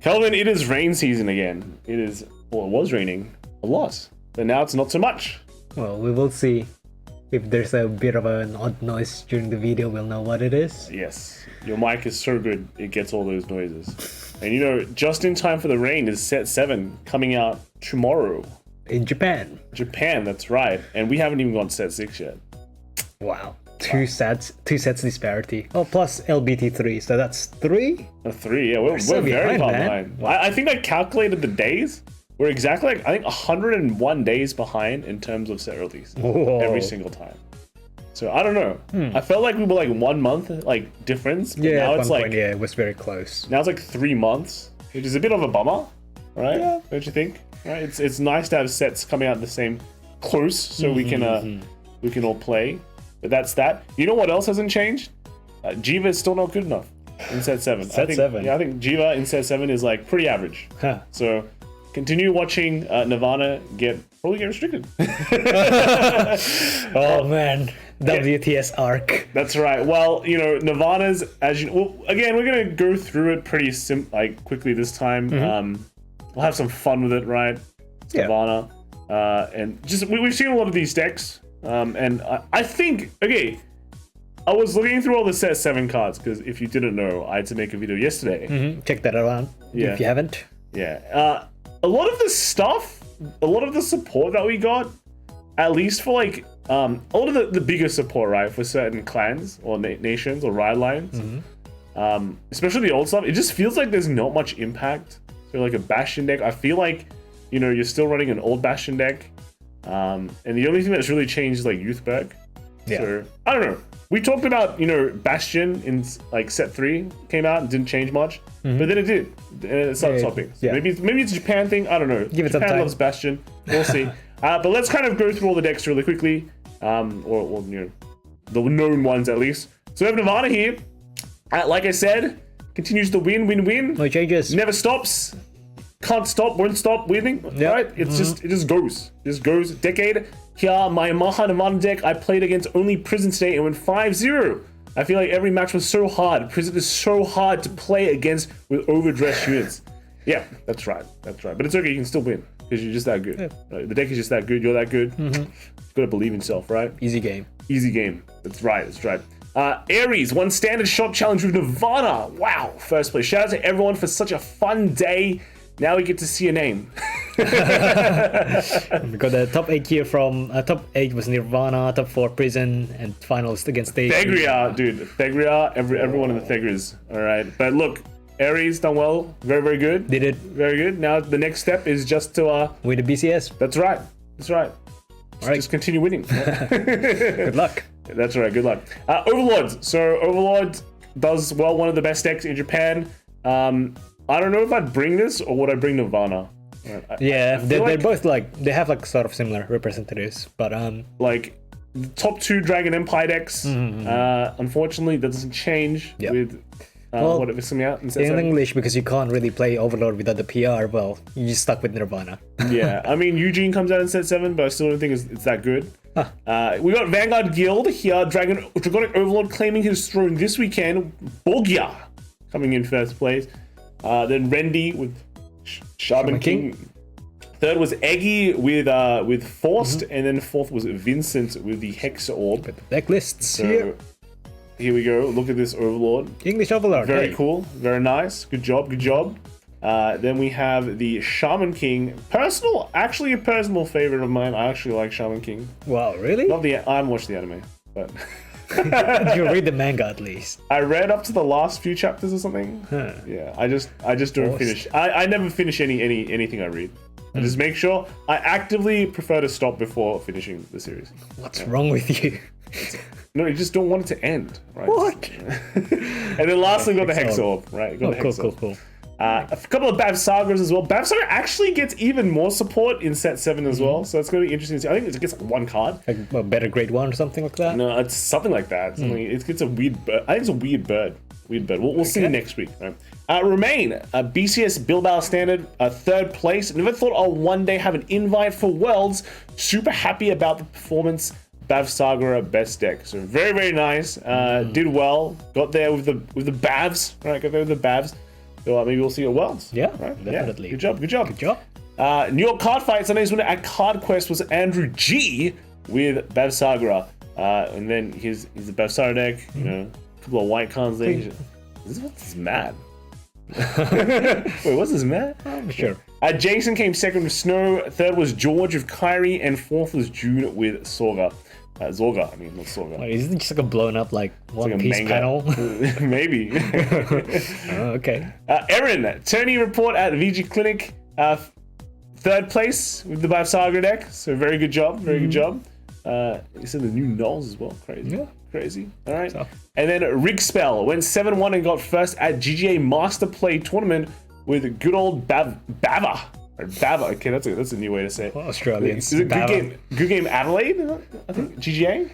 Kelvin, it is rain season again. It is, well, it was raining a lot, but now it's not so much. Well, we will see. If there's a bit of an odd noise during the video, we'll know what it is. Yes, your mic is so good, it gets all those noises. And you know, just in time for the rain is set 7 coming out tomorrow. In Japan. Japan, that's right. And we haven't even gone set 6 yet. Wow. Two sets disparity. Oh, plus LBT3, so that's 3? 3, yeah, we're so very far man. behind. Wow. I think I calculated the days. We're exactly like, I think 101 days behind in terms of set release. Whoa. Every single time. So I don't know. I felt like we were like 1 month like difference. But Yeah, now at it's one like point, yeah, it was very close. now it's like 3 months, which is a bit of a bummer, right? Yeah. Don't you think? Right? It's nice to have sets coming out the same close so we can all play. But that's that. You know what else hasn't changed? Jiva is still not good enough in set 7. Set 7. Yeah, I think Jiva in set 7 is like pretty average. Huh. So continue watching Nirvana probably get restricted. Oh man, WTS arc. That's right. Well, you know, Nirvana's, as you well, again, we're gonna go through it pretty quickly this time. We'll have some fun with it, right? It's Nirvana, and just we've seen a lot of these decks, and I think I was looking through all the set 7 cards because if you didn't know, I had to make a video yesterday. Check that around if you haven't. Yeah. A lot of the stuff, a lot of the support that we got, at least for like a lot of the bigger support, right, for certain clans or nations or ride lines, especially the old stuff, it just feels like there's not much impact. So like a Bastion deck, I feel like, you know, you're still running an old Bastion deck, and the only thing that's really changed is like Youthberk. Yeah. So I don't know. We talked about, you know, Bastion in like set 3 came out and didn't change much, but then it did. And it started topping. So maybe it's a Japan thing. I don't know. Give it some Japan time. loves Bastion. We'll see. But let's kind of go through all the decks really quickly, or you know, the known ones at least. So we have Nirvana here. Like I said, continues to win. No changes. Never stops. Can't stop, won't stop winning. Yep. Right? It's it just goes. Just goes. Decade. Here, my Maha Nirvana deck, I played against only Prison today and went 5-0. I feel like every match was so hard. Prison is so hard to play against with overdressed units. Yeah, that's right. That's right. But it's okay, you can still win because you're just that good. Yeah. Right? The deck is just that good. You're that good. You gotta believe in yourself, right? Easy game. Easy game. That's right. That's right. Ares won standard shot challenge with Nirvana. Wow, first place. Shout out to everyone for such a fun day. Now we get to see a name. We got the top 8 here from top 8 was Nirvana, top 4 Prison, and finals against Thegrea, dude. Thegrea, everyone in the Thegreas. All right, but look, Ares done well, very very good. Did it very good. Now the next step is just to with the BCS. That's right. That's right. Just continue winning. Good luck. That's right. Good luck. Overlord. So Overlord does well. One of the best decks in Japan. I don't know if I'd bring this or would I bring Nirvana. Yeah, they're both like they have like sort of similar representatives, but like the top 2 Dragon Empire decks. Unfortunately, that doesn't change with whatever's coming out in English because you can't really play Overlord without the PR. Well, you're just stuck with Nirvana. Yeah, I mean Eugene comes out in set 7, but I still don't think it's that good. We got Vanguard Guild here. Dragonic Overlord claiming his throne this weekend. Borgia coming in first place. Then Rendi with Shaman King. Third was Eggy with Forced, and then fourth was Vincent with the Hexaorb. Deck lists. So here we go. Look at this Overlord. English Overlord. Very cool. Very nice. Good job. Good job. Then we have the Shaman King. Actually a personal favorite of mine. I actually like Shaman King. Wow, really? I haven't watched the anime, but. You read the manga at least. I read up to the last few chapters or something. Yeah, I just don't finish. I never finish anything I read. I just make sure. I actively prefer to stop before finishing the series. What's wrong with you? No, you just don't want it to end, right? What? And then lastly, we got the Hexaorb, right? Cool. A couple of Bavs Sagas as well. Bavs Saga actually gets even more support in set 7 as well, so it's going to be interesting to see. I think it gets like 1 card. Like a better grade 1 or something like that? No, it's something like that. It gets a weird bird. I think it's a weird bird. We'll see next week. Right? Remain, BCS Bilbao Standard, 3rd place. Never thought I'll one day have an invite for Worlds. Super happy about the performance. Bavs Saga best deck. So very, very nice. Did well. Got there with the Bavs. Right, got there with the Bavs. So maybe we'll see you at Worlds. Yeah, Right? definitely. Good job. Good job. New York Card Fight, Sunday's winner at Card Quest was Andrew G with Bavs. And then he's the Bavs deck, you know, a couple of white cards there. What's this mad? Wait, what's this mad? Sure. Jason came second with Snow, third was George with Kyrie, and fourth was June with Zorga. Zorga, I mean, not Zorga. Wait, isn't it just like a blown up like One like a Piece manga. panel? Maybe. Oh, okay. Erin, tourney report at VG Clinic. Third place with the Bavs deck, so very good job, very good job. He said the new Knolls as well, crazy. Yeah. Crazy. All right. So. And then Rigspell went 7-1 and got first at GGA Master Play Tournament with good old Bava. Or Bava. Okay, that's a new way to say it. Well, Australians. Is it Bava. good game? Good game Adelaide, I think. GGA?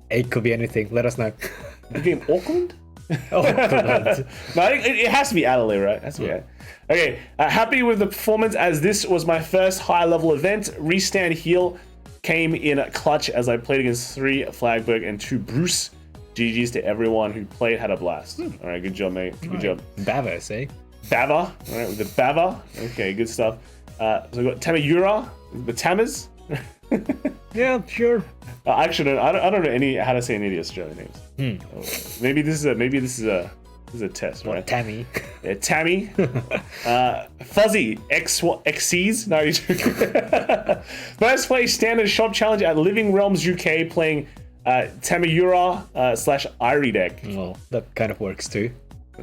It could be anything. Let us know. Good game Auckland? Oh, God. No, I think it has to be Adelaide, right? It has to be Adelaide. Okay, happy with the performance as this was my first high-level event. Restand Heal came in clutch as I played against 3 Flagburg and 2 Bruce. GG's to everyone who played, had a blast. All right, good job, mate. Good job. Bavs, eh? Bava, all right, with the Bava. Okay, good stuff. So we got Tamayura, the Tamas. Yeah, sure. Actually, I don't know how to say any of the Australian names. Maybe this is a test, right? Tammy. Yeah, Tammy, Fuzzy, XCs. No, you first place standard shop challenge at Living Realms UK playing Tamayura / Irie deck. Well, that kind of works too,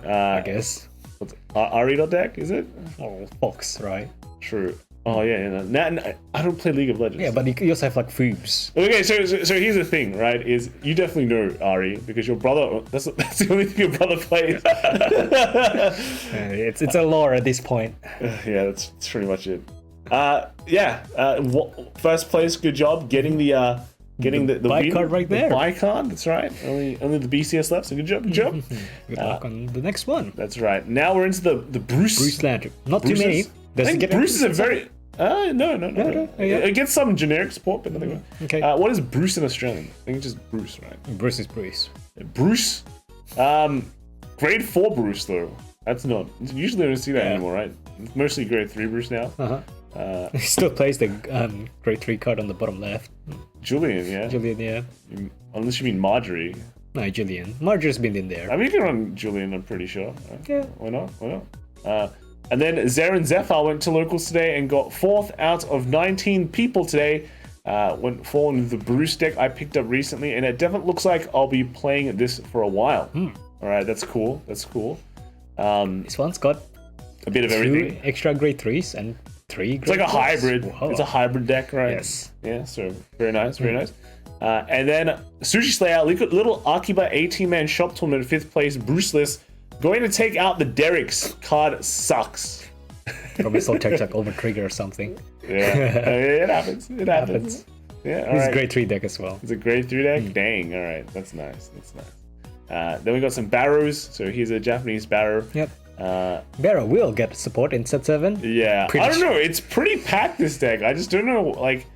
I guess. What's Irie deck? Is it? Oh, Fox, right? True. Oh yeah. No, I don't play League of Legends. Yeah, but you also have like Foobs. Okay, so here's the thing, right? Is you definitely know Ari because your brother. That's the only thing your brother plays. It's a lore at this point. Yeah, that's pretty much it. First place, good job getting the buy win. card right there. The buy card, that's right. Only the BCS left, so good job. Good luck on the next one. That's right. Now we're into the Bruce Land. Not Bruce's. too many. I think Bruce is a very. No. Yeah. It gets some generic support, but nothing. Okay. What is Bruce in Australian? I think it's just Bruce, right? Bruce is Bruce. Bruce. Grade 4 Bruce though. That's not. Usually I don't see that anymore, right? It's mostly grade 3 Bruce now. He still plays the grade 3 card on the bottom left. Julian, yeah. Julian, yeah. Unless you mean Marjorie. No, Julian. Marjorie's been in there. I mean, you can run Julian, I'm pretty sure. Yeah. Why not? And then Zaren Zephyr went to locals today and got 4th out of 19 people today. Went 4 in the Bruce deck I picked up recently, and it definitely looks like I'll be playing this for a while. All right, that's cool. That's cool. This one's got A bit of 2 everything. extra grade 3s and 3 grade It's like a 4s. hybrid. Whoa. It's a hybrid deck, right? Yes. Yeah, so very nice, very nice. And then Sushi Slayer, little Akiba 18-man shop tournament, 5th place, Bruceless, going to take out the Derek's card sucks. Probably still checks like over trigger or something. Yeah, it happens. It happens. Yeah, all It's right. a grade 3 deck as well. It's a grade 3 deck? Dang, all right. That's nice. That's nice. Then we got some Barrows. So here's a Japanese Barrow. Yep. Barrow will get support in set 7. Yeah, I don't know. It's pretty packed, this deck. I just don't know. Like,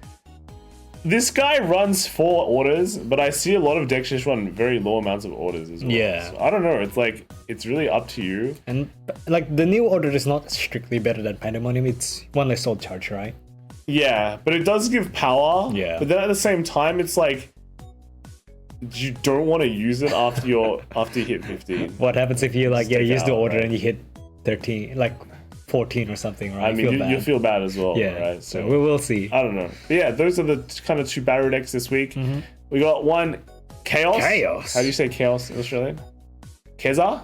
this guy runs 4 orders, but I see a lot of decks just run very low amounts of orders as well. Yeah. So I don't know. It's like, it's really up to you. And like the new order is not strictly better than Pandemonium. It's one less soul charge, right? Yeah, but it does give power. Yeah. But then at the same time, it's like, you don't want to use it after you hit 15. What happens if you like Stick use the out, order right? and you hit 13, like 14 or something, right? I mean, you feel bad as well, yeah. right? So we will see. I don't know. But yeah, those are the kind of 2 Barrow decks this week. We got one Kheios. Kheios. How do you say Kheios in Australian? Keza?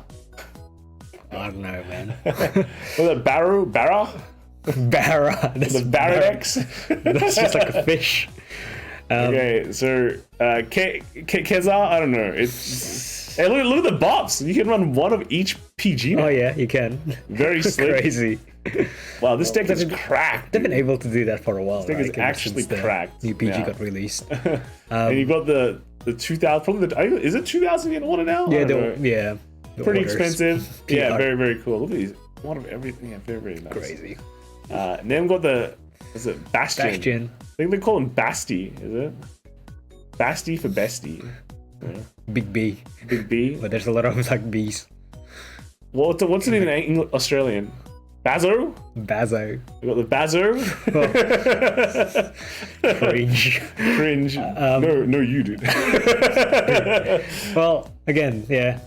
I don't know, man. Was it Barra? Barra. The Barra decks? That's just like a fish. Okay, so Keza, I don't know. It's hey, look at the buffs. You can run one of each PG now. Oh yeah, you can. Very slick. Crazy. Wow, this deck is cracked. They've been able to do that for a while. This deck is right? actually Since the cracked. New PG Yeah. got released. And you got the 2000. Probably is it 2000 in order now? Yeah, I don't know. the Pretty orders. expensive. PR. Yeah, very, very cool. Look at these. One of everything. Yeah, very, very nice. Crazy. And then we've got is it Bastion? Bastion. I think they call him Basti, is it? Basti for bestie. Yeah. Big B. Big B. But there's a lot of like Bs. What's it in Australian? Bazo? Bazo. We got the Bazo. Cringe. Cringe. No, you dude. Well, again, yeah,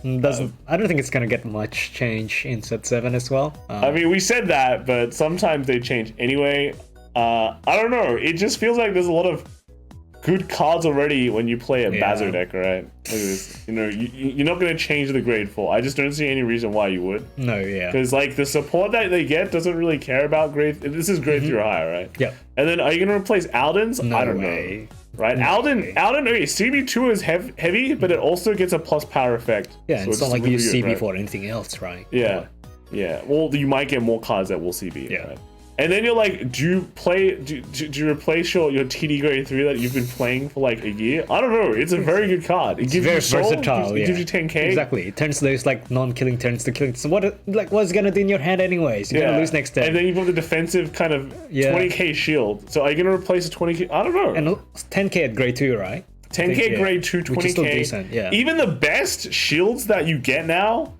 I don't think it's gonna get much change in set 7 as well. I mean, we said that, but sometimes they change anyway. I don't know. It just feels like there's a lot of good cards already when you play a Bazo deck, right? Look at this. You know, you're not going to change the grade 4. I just don't see any reason why you would. No, yeah. Because, like, the support that they get doesn't really care about grade... This is grade 3 or higher, right? Yep. And then, are you going to replace Alden's? No I don't way. know. Right? Alden, okay, CB2 is heavy, but it also gets a plus power effect. Yeah, so it's not like you use CB right? for anything else, right? Yeah. Yeah. Well, you might get more cards that will CB. Yeah. Right? And then you're like, do you replace your TD grade 3 that you've been playing for like a year? I don't know. It's a very good card. It gives Very you soul, versatile. It gives you 10k. Exactly. It turns those like non-killing turns to killing. So what's gonna do in your hand anyways? You're gonna lose next turn. And then you've got the defensive kind of 20k shield. So are you gonna replace a 20k? I don't know. And 10k at grade 2, right? 10k grade 2, 20k. Which is still decent, yeah. Even the best shields that you get now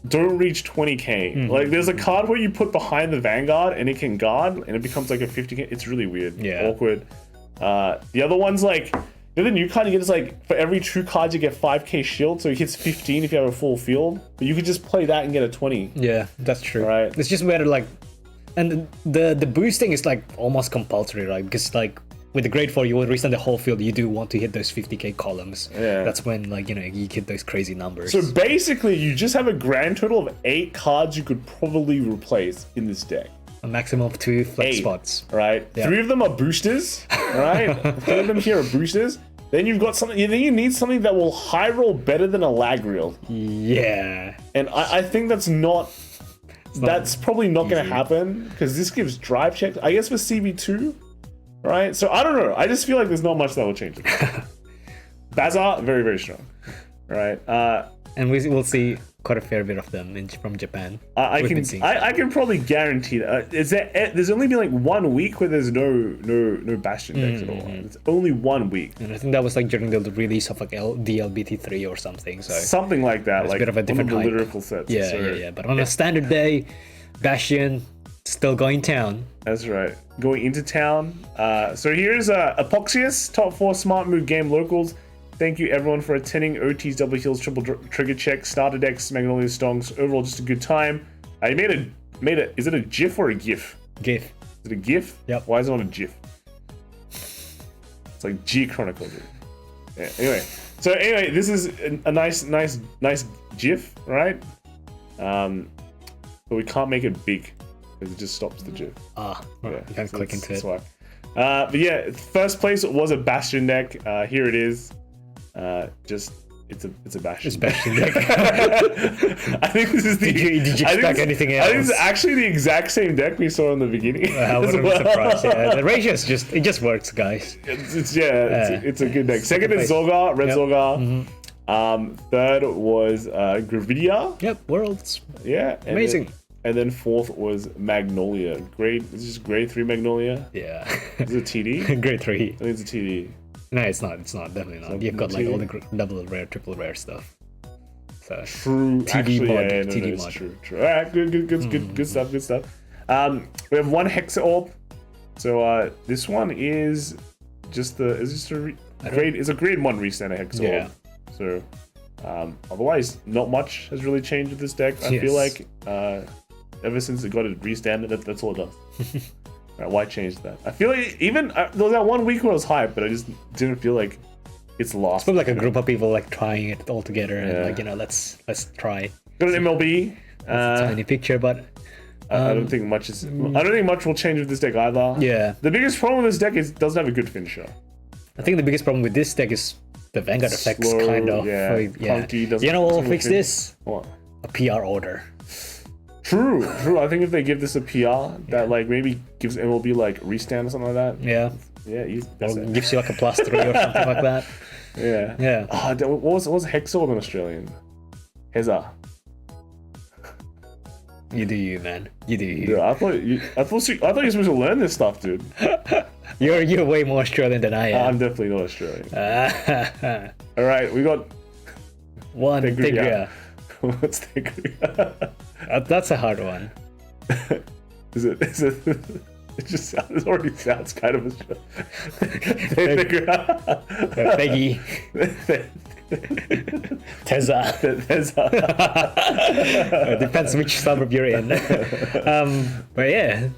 don't reach 20k. Like there's a card where you put behind the Vanguard and it can guard and it becomes like a 50k. It's really weird. Yeah. Awkward. The other one's like, the other new card you get is like, for every true card you get 5k shield, so it hits 15 if you have a full field. But you could just play that and get a 20. Yeah, that's true. Right. It's just where like, and the boosting is like almost compulsory, right? Because like with the grade 4, you will restand the whole field. You do want to hit those 50k columns. Yeah. That's when like, you know, you hit those crazy numbers. So basically, you just have a grand total of 8 cards you could probably replace in this deck. A maximum of 2 flex 8, spots. Right? Yeah. 3 of them are boosters, right? 3 of them here are boosters. Then you've got something, then you need something that will high roll better than a lag reel. Yeah. And I think that's probably not going to happen, because this gives drive checks, I guess, for CB2. Right, so I don't know. I just feel like there's not much that will change. Bazaar, very, very strong. Right, and we'll see quite a fair bit of them from Japan. I can probably guarantee that. There's only been like 1 week where there's no Bastion decks at all. It's only 1 week. And I think that was like during the release of like DLBT3 or something. So something like that. It's like a bit of a different one of the hype. lyrical sets. Yeah, yeah. But on a standard day, Bastion still going town. That's right. Going into town. So here's Epoxius, top 4 smart move game locals. Thank you everyone for attending. OTs, double heals, triple trigger checks, starter decks, Magnolia Stonks. Overall, just a good time. You made a. Is it a GIF or a GIF? GIF. Is it a GIF? Yep. Why is it not a GIF? It's like G Chronicle. Yeah, anyway, this is a nice GIF, right? But we can't make it big because it just stops the GIF. Right. Yeah, You can't click into it. Why. But yeah, first place was a Bastion deck. Here it is. It's a Bastion. It's Bastion deck. I think this is the. Did you expect anything else? I think it's actually the exact same deck we saw in the begining. I wouldn't be surprised. Yeah, the ratios just works, guys. It's a good deck. Second is Zorga, Red Zorga. Third was Gravidia. Yep, Worlds. Yeah, Amazing. And then fourth was Magnolia. This is grade 3 Magnolia. Yeah. Is it a TD? Grade 3. I think it's a TD. No, it's not. It's not. Definitely not. You've got like all the double rare, triple rare stuff. So true. TD Actually, mod. yeah, TD mod. True. All right, good stuff. Good stuff. We have one Hexaorb. So this one is just it's a grade 1 restand of Hexaorb. Yeah. So otherwise, not much has really changed with this deck. I feel like ever since it got a restand, that's all it does. Right, why change that? I feel like even there was that 1 week where I was hyped, but I just didn't feel like it's lost. It's probably like a group of people like trying it all together and like, you know, let's try. Got an MLB. Tiny picture, but I don't think much will change with this deck either. Yeah. The biggest problem with this deck is it doesn't have a good finisher. I think the biggest problem with this deck is the Vanguard effects, Slow, kind of. yeah. Clunky, You know what will fix this? What? A PR order. True. I think if they give this a PR that like maybe gives MLB like restand or something like that. Yeah. Yeah, Or gives you like a +3 or something like that. Yeah. Yeah. What was Hexaorb in Australian? Heza. You do you, man. You do you. Yeah, I thought you were supposed to learn this stuff, dude. You're way more Australian than I am. I'm definitely not Australian. All right, we got one Thegrea. What's Thegrea? That's a hard one. Is it? It just sounds, it already sounds kind of a show. Peggy. Teza. Depends which suburb you're in. But yeah.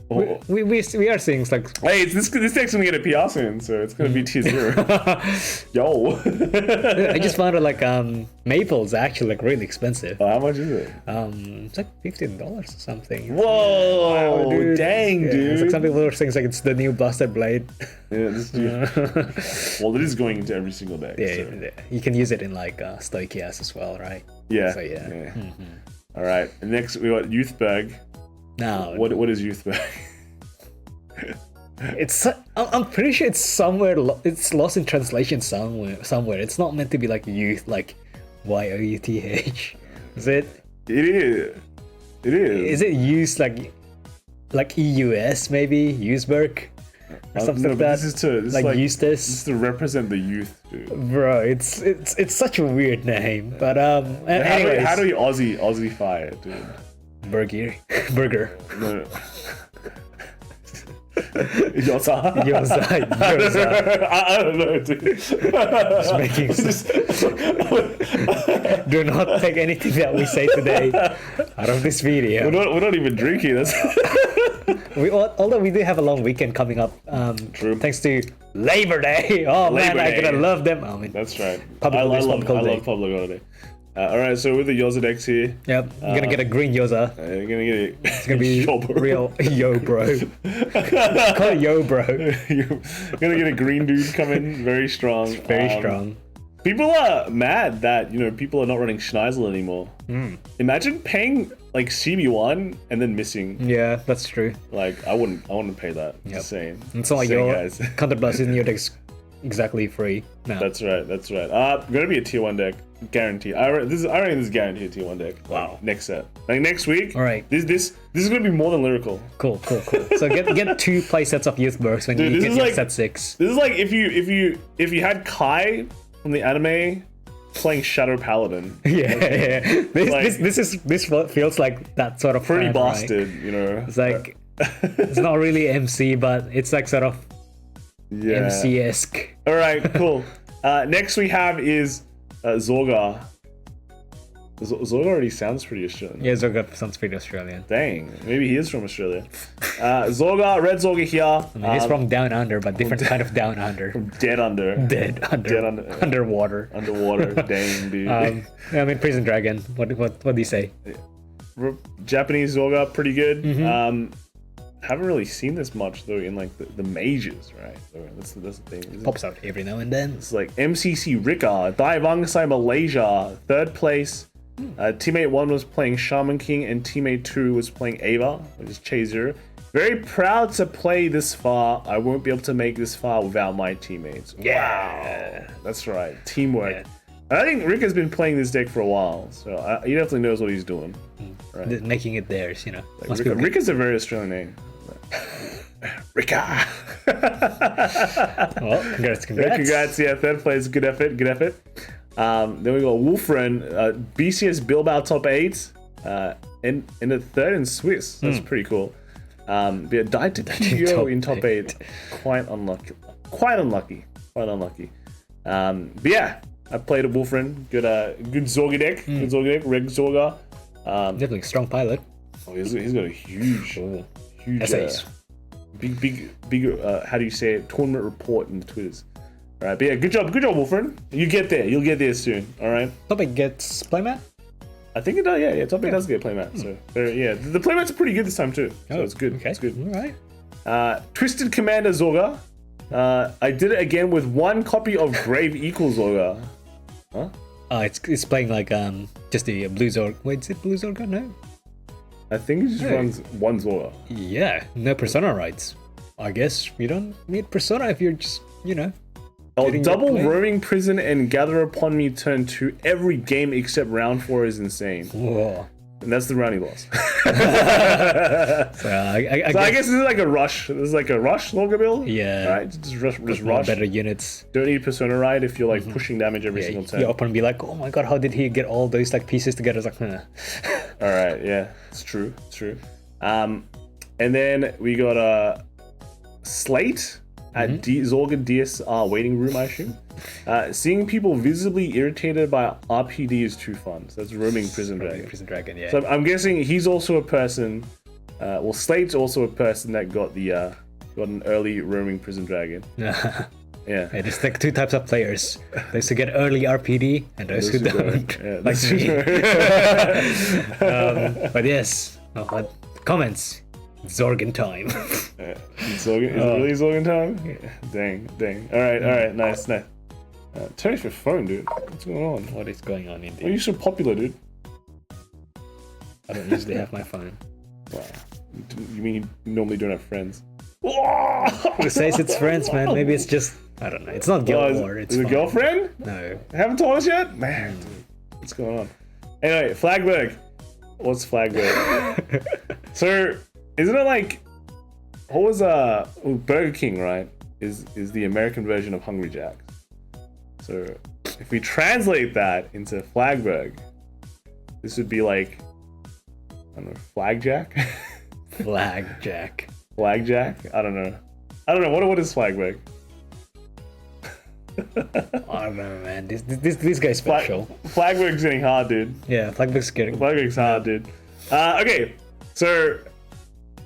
We are seeing like, hey, this deck's gonna get a PR soon, so it's gonna be tier 0. Yo. I just found out like Maple's actually like really expensive. How much is it? It's like $15 or something. Whoa, wow, dude. dang, Yeah, dude. it's like some people are saying like it's the new Buster Blade. Yeah, well, it is going into every single deck. Yeah, so. yeah, you can use it in like Stoichias as well, right? Yeah. So yeah. All right. Next, we got Youthberk. Now, what is Youthberk? it's I'm pretty sure it's somewhere. It's lost in translation somewhere. It's not meant to be like youth, like YOUTH. Is it? It is. It is. Is it used like EUS maybe? Youthberk? Or something no, like but that. This is like this Eustace. is to represent the youth, dude. Bro, it's such a weird name. But anyways, how do we Aussie-fy it, dude? Burger. No. Yosa. I don't know, dude. Just making Do not take anything that we say today out of this video. We're not even drinking this. Although we do have a long weekend coming up. True. Thanks to Labor Day. Oh Labor man, Day. I'm gonna love them. I mean, That's right. Public I holiday. love public holiday. All right, so with the Yoza decks here, yep, I'm gonna get a green Yoza. you're gonna get it. It's gonna be real yo bro. Call it yo bro. You're gonna get a green dude coming, very strong. Very strong. People are mad that people are not running Schneisel anymore. Imagine paying like CB1 and then missing. Yeah, that's true. Like I wouldn't pay that. Yep. Just saying. It's not like Just saying, your guys. counterblast in your deck's exactly free. No. That's right. Gonna be a tier 1 deck, guarantee. I reckon this is guaranteed a tier 1 deck. Wow. Next set, like next week. All right. This is gonna be more than lyrical. Cool. So get 2 play sets of Youthberks when Dude, you this get is your like- set 6. This is like if you had Kai from the anime playing Shadow Paladin. Yeah. This feels like that sort of Pretty plan, right? bastard, It's like it's not really MC, but it's like sort of Yeah. MC-esque. All right, cool. Next we have is Zorga. Zorga already sounds pretty Australian. Yeah, Zorga sounds pretty Australian. Dang, maybe he is from Australia. Zorga, red Zorga here. I mean, he's from down under, but different kind of down under. Dead under. Dead under. Underwater. Underwater. Dang, dude. I mean, Prison Dragon. What do you say? Japanese Zorga, pretty good. Haven't really seen this much though in like the majors, right? So that's the thing. Pops out every now and then. It's like MCC Rika, Daivangsai Malaysia, 3rd place. Teammate 1 was playing Shaman King and teammate 2 was playing Ava, which is Chaser. Very proud to play this far. I won't be able to make this far without my teammates. Yeah. Wow. That's right. Teamwork. Yeah. I think Rika's been playing this deck for a while, so he definitely knows what he's doing. Right. Making it theirs, Like Must be Rika's a very Australian name. Rika. Well, congrats. Congrats, yeah, 3rd place, good effort. Then we got Wolfren, BCS Bilbao top 8, in the 3rd in Swiss. That's pretty cool. But yeah, died to Kheios in top 8. Quite unlucky. But yeah, I played a Wolfren. Good Zorga deck. Good Zorga deck. Reg Zorga. Definitely strong pilot. Oh, he's got a huge Essays. big how do you say it, tournament report in the Twitters. All right, but yeah, good job Wolfren. You'll get there soon. All right, Top 8 gets playmat? I think it does. Yeah, top 8 does get playmat. So yeah, the playmats are pretty good this time too. So it's good. Okay. It's good. All right. Twisted Commander Zorga. I did it again with 1 copy of Grave Equals Zorga. Huh? It's playing like just the blue Zorga. Wait, is it blue Zorga? No. I think it just runs 1 Zorga. Yeah, no persona rights. I guess you don't need persona if you're just Oh, getting double your play. roaming prison and gather upon me turn 2 every game except round 4 is insane. Whoa. And that's the round he lost. So I So I guess this is like a rush. This is like a rush Zorga build. Yeah. Right? Just rush. better units. Don't need Persona Ride if you're like pushing damage every Yeah, single turn. you open and be like, oh my god, how did he get all those like pieces together? It's like, Alright, yeah. It's true. It's true. And then we got a Slate at Zorga DSR waiting room, I assume. Seeing people visibly irritated by RPD is too fun. So that's roaming prison dragon. Prison Dragon, yeah. So I'm guessing he's also a person. Well, Slate's also a person that got an early roaming prison dragon. Yeah. Yeah, there's like two types of players. Those who get early RPD and those who don't. Yeah, Like me. But yes, comments. Zorgan time. Is it really Zorgan time? Yeah. Dang. All right, nice. Turn off your phone, dude. What's going on? What is going on Why are indeed? you so popular, dude? I don't usually have my phone. Wow. You mean you normally don't have friends? Who says it's friends, man? Maybe it's just, I don't know. It's not Guild War. It's is it a fine. girlfriend? No. Haven't told us yet? Man, dude, what's going on? Anyway, Flagburg. What's Flagburg? So, isn't it like, what was Burger King, right? Is the American version of Hungry Jack's. So, if we translate that into Flagburg, this would be like, I don't know, Flagjack? Flagjack. Flagjack? I don't know. What is Flagburg? I don't know, man. This guy's special. Flagburg's getting hard, dude. Yeah, Flagburg's getting. Flagburg's hard, dude. Okay, so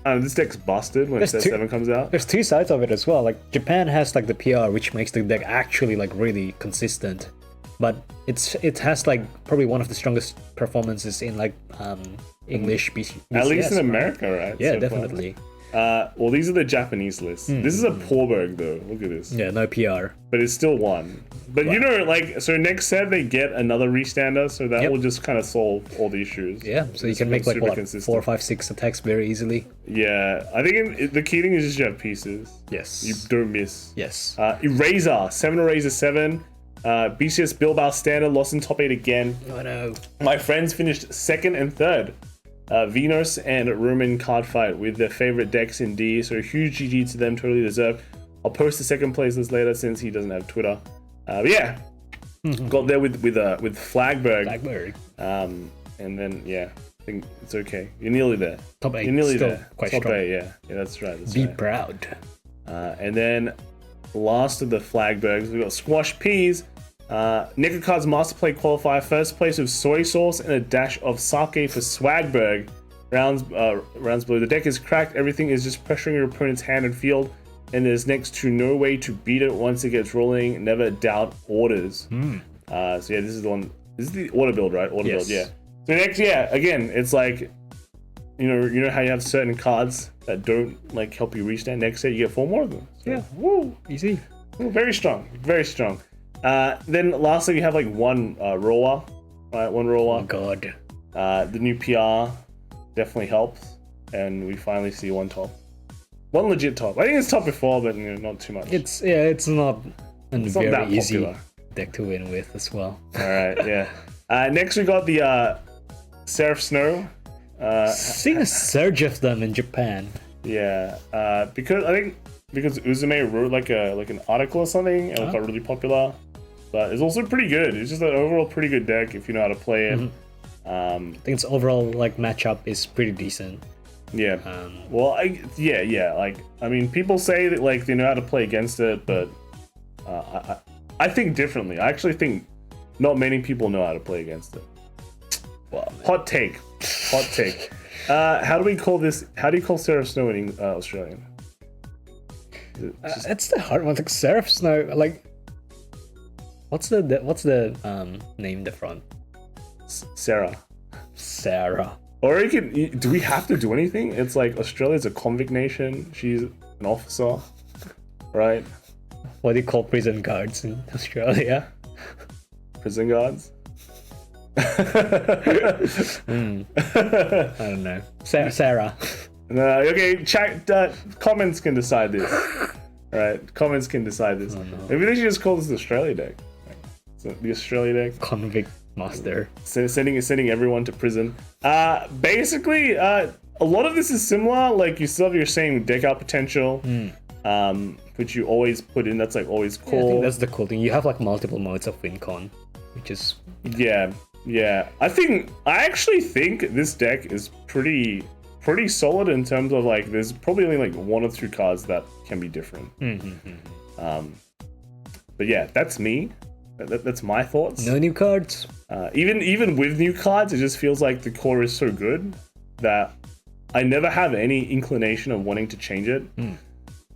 this deck's busted when Set 7 comes out. There's two sides of it as well. Like Japan has like the PR, which makes the deck actually like really consistent, but it has like probably one of the strongest performances in like English BCS, At least in right? America, right? Yeah, So far. definitely. Well, these are the Japanese lists. This is a Porberg, though. Look at this. Yeah, no PR. But it's still one. But you know, like, so next set they get another restander, so that will just kind of solve all the issues. Yeah, so you It's can make like super what, consistent. 4, 5, 6 attacks very easily. Yeah, I think the key thing is just you have pieces. Yes. You don't miss. Yes. Eraser, 7 Eraser 7. BCS Bilbao standard, lost in top 8 again. Oh no. My friends finished 2nd and 3rd. Venus and Roman card fight with their favorite decks in D, so huge GG to them, totally deserved. I'll post the second place list later since he doesn't have Twitter. But yeah, got there with Flagburg. Flagburg. And then yeah, I think it's okay. You're nearly there. Top 8. You're nearly still there. Quite Top strong. 8, yeah, that's right. That's Be right. proud. And then last of the Flagburgs, we got Squash Peas. Nikocard's Master Play qualifier, first place with soy sauce and a dash of sake for Swagburg. Rounds below. The deck is cracked, everything is just pressuring your opponent's hand and field, and there's next to no way to beat it once it gets rolling. Never doubt orders. So yeah, this is the one. This is the order build, right? Order Yes. build, yeah. So next, yeah, again, it's like, you know how you have certain cards that don't like help you reach that next set, you get 4 more of them. So, Yeah. woo. Easy. Ooh, very strong, very strong. Then lastly, we have like one Rorowa, right? One Rorowa. Oh god. The new PR definitely helps, and we finally see one legit top. I think it's top before, but not too much. It's not a not very that easy popular. deck to win with as well. All right, yeah. Next we got the Seraph Snow. Seeing a surge of them in Japan. Yeah, because Uzume wrote like an article or something, and it got really popular. But it's also pretty good. It's just an overall pretty good deck if you know how to play it. I think its overall like matchup is pretty decent. Yeah. Well, yeah. Like, I mean, people say that like they know how to play against it, but I think differently. I actually think not many people know how to play against it. Well, Hot take. How do we call this? How do you call Seraph Snow in Australian? it's the hard one. Like Seraph Snow. Like, what's the name the front? Sarah. Or you can. Do we have to do anything? It's like Australia's a convict nation. She's an officer, right? What do you call prison guards in Australia? Prison guards. I don't know. Sarah. No, okay. Comments can decide this. All right, comments can decide this. Oh, no. Maybe they should just call this the Australia deck. So the Australia deck. Convict Master. Sending everyone to prison. Basically, a lot of this is similar. Like you still have your same deck out potential, which you always put in. That's like always cool. Yeah, I think that's the cool thing. You have like multiple modes of win con, which is yeah. I actually think this deck is pretty solid in terms of like there's probably only like 1 or 2 cards that can be different. But yeah, that's me. That's my thoughts. No new cards. Even with new cards, it just feels like the core is so good that I never have any inclination of wanting to change it.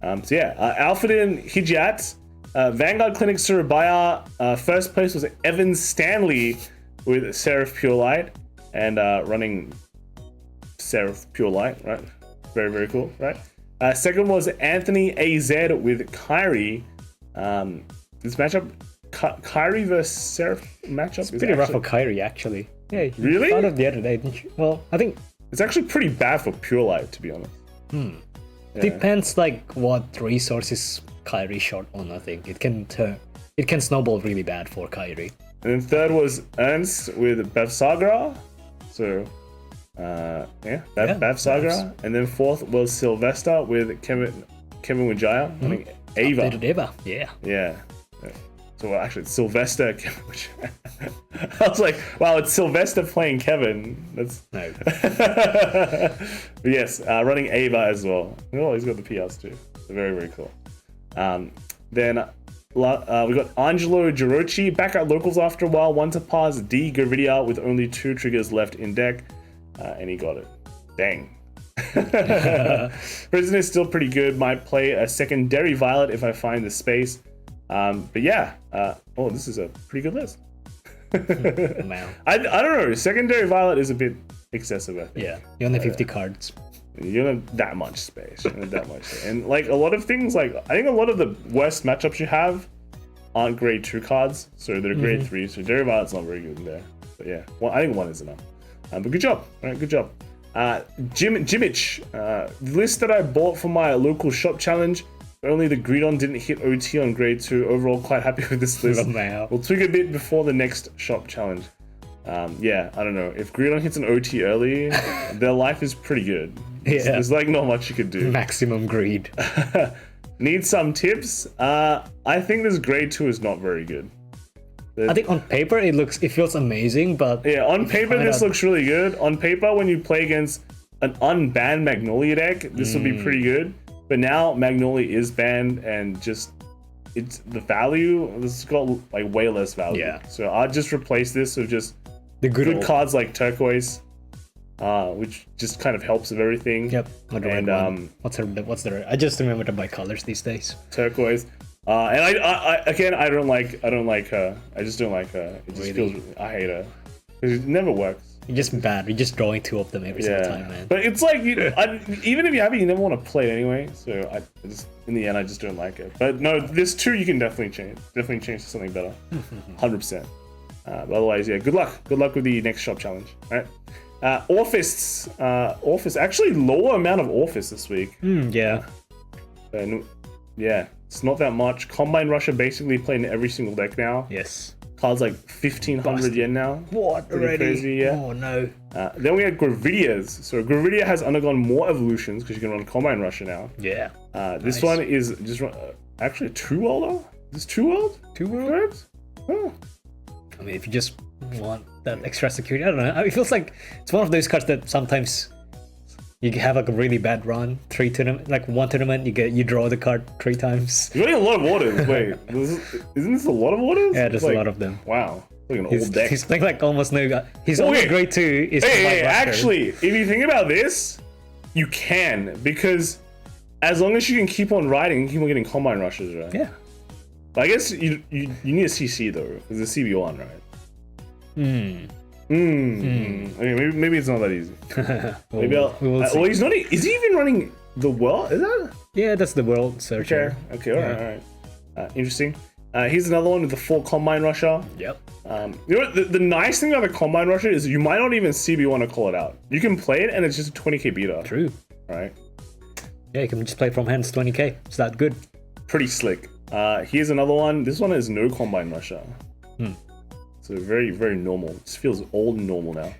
So yeah, Alfredin Hijat, Vanguard Clinic Surabaya. First place was Evan Stanley with Seraph Pure Light and running Seraph Pure Light, right? Very, very cool, right? Second was Anthony AZ with Kyrie. This matchup, Kyrie versus Seraph matchup is Pretty rough for Kyrie, actually. Yeah, really? Thought of the other day, didn't you? Well, I think it's actually pretty bad for Pure Light, to be honest. Yeah. Depends like what resources Kyrie short on. I think it can snowball really bad for Kyrie. And then third was Ernst with Bavs. So, Bavs. And then fourth was Sylvester with Kevin Wijaya. I think Ava. Updated Ava, yeah. Yeah. So actually, it's Sylvester. I was like, wow, it's Sylvester playing Kevin. That's No. But yes, running Ava as well. Oh, he's got the PRs too. So very, very cool. Then we got Angelo Girochi back at locals after a while. 1 to pass D Gravidia with only 2 triggers left in deck, and he got it. Dang. Prison is still pretty good. Might play a secondary Violet if I find the space. But yeah, this is a pretty good list. Wow. I don't know. Secondary Violet is a bit excessive, I think. Yeah, you only 50 cards. You don't have that much space. And like a lot of things, like I think a lot of the worst matchups you have aren't grade 2 cards, so they're grade 3. So Secondary Violet's not very good in there. But yeah, I think 1 is enough. But good job. All right, good job. Jimich, the list that I bought for my local shop challenge. Only the Greedon didn't hit OT on grade 2. Overall, quite happy with this list. We'll tweak a bit before the next shop challenge. Yeah, I don't know. If Greedon hits an OT early, their life is pretty good. There's like not much you could do. Maximum greed. Need some tips? I think this grade 2 is not very good. I think on paper it feels amazing, but yeah, on paper this looks really good. On paper, when you play against an unbanned Magnolia deck, this will be pretty good. But now Magnolia is banned, and just it's the value. This has got like way less value. Yeah. So I'll just replace this with just the good cards like Turquoise, which just kind of helps with everything. Yep. And what's the I just remember to buy colors these days. Turquoise. And I don't like her. I just don't like her. It just feels I hate her. It never works. You're just bad. You're just drawing 2 of them every single time, man. But it's like even if you have it, you never want to play it anyway. So I just in the end I just don't like it. But no, this 2 you can definitely change. Definitely change to something better. 100%. But otherwise, yeah. Good luck. Good luck with the next shop challenge. All right. Orfists. Orfist. Actually, lower amount of Orfist this week. Yeah. Yeah. It's not that much. Combine Russia basically playing every single deck now. Yes. Cards like 1,500 yen now. What? Pretty Already? crazy, yeah. Oh no. Then we had Gravidias. So Gravidia has undergone more evolutions because you can run Combine Russia now. Yeah. This one is just actually 2 worlder. Is this 2 world? 2 world? Oh. I mean, if you just want that extra security, I don't know. It feels like it's one of those cards that sometimes you have like a really bad run. 1 tournament, you draw the card 3 times. You're getting a lot of waters. Wait, isn't this a lot of waters? Yeah, there's a lot of them. Wow, like an old deck. He's playing like almost no. He's only grade 2. Is actually, if you think about this, you can, because as long as you can keep on riding, keep on getting Combine Rushes, right? Yeah. But I guess you need a CC though, because it's CB1, right? Okay, maybe it's not that easy. Maybe well, he's not. Is he even running the world? Is that? Yeah, that's the world searcher. Okay, all right. Interesting. Here's another one with the 4 Combine Rusher. Yep. You know what? The nice thing about the Combine Rusher is you might not even CB1 to call it out. You can play it and it's just a 20k beater. True. Right. Yeah, you can just play from hands 20k. It's that good. Pretty slick. Here's another one. This one is no Combine Rusher. So very, very normal. This feels old and normal now.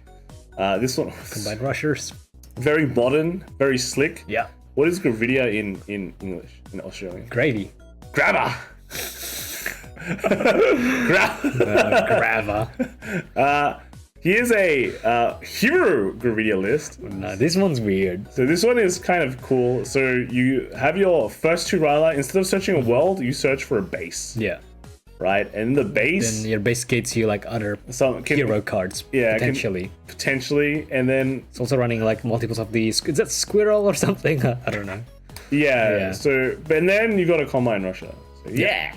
This one Combined rushers. very modern, very slick. Yeah. What is Gravidia in English, in Australian? Gravy. Grabber. Grava. Here's a hero Gravidia list. No, this one's weird. So this one is kind of cool. So you have your first 2 Ryla. Instead of searching a world, you search for a base. Yeah. Right? And the base... Then your base gets you like other hero cards, yeah, potentially. Potentially. And then... It's also running like multiples of these. Is that Squirrel or something? I don't know. Yeah. So, and then you got a Combine Rusher. So, yeah.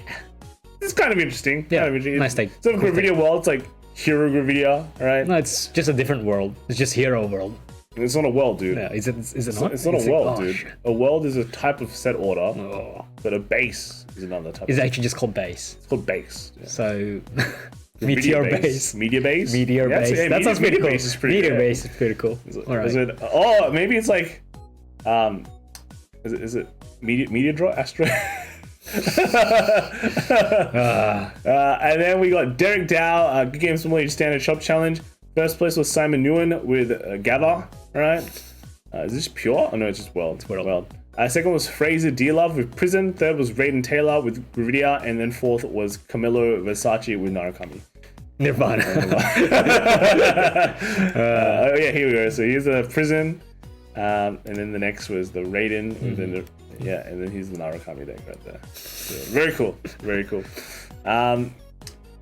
It's kind of interesting. Yeah, kind of interesting. nice take. So Cool Gravidia take. world, it's like hero Gravidia, right? No, it's just a different world. It's just hero world. It's not a world, dude. Yeah, is it not? It's not a world, oh, dude. shit. A world is a type of set order, Oh. but a base is another type. It's actually just called base. It's called base. Yeah. So, Meteor base. Media base. Meteor Yeah, base. hey, That sounds pretty media cool. base is pretty Meteor good. base is pretty cool. All right. Is it? Oh, maybe it's like, is it media draw Astro? And then we got Derek Dow, Good Game Simulator Standard Shop Challenge. First place was Simon Nguyen with Gather, right? Is this pure? Oh no, it's just World. It's World. Second was Fraser D-Love with Prison. Third was Raiden Taylor with Gravidia. And then fourth was Camilo Versace with Narukami. Nirvana. Oh yeah, here we go. So here's the Prison. And then the next was the Raiden. And then and then here's the Narukami deck right there. So, very cool. Very cool.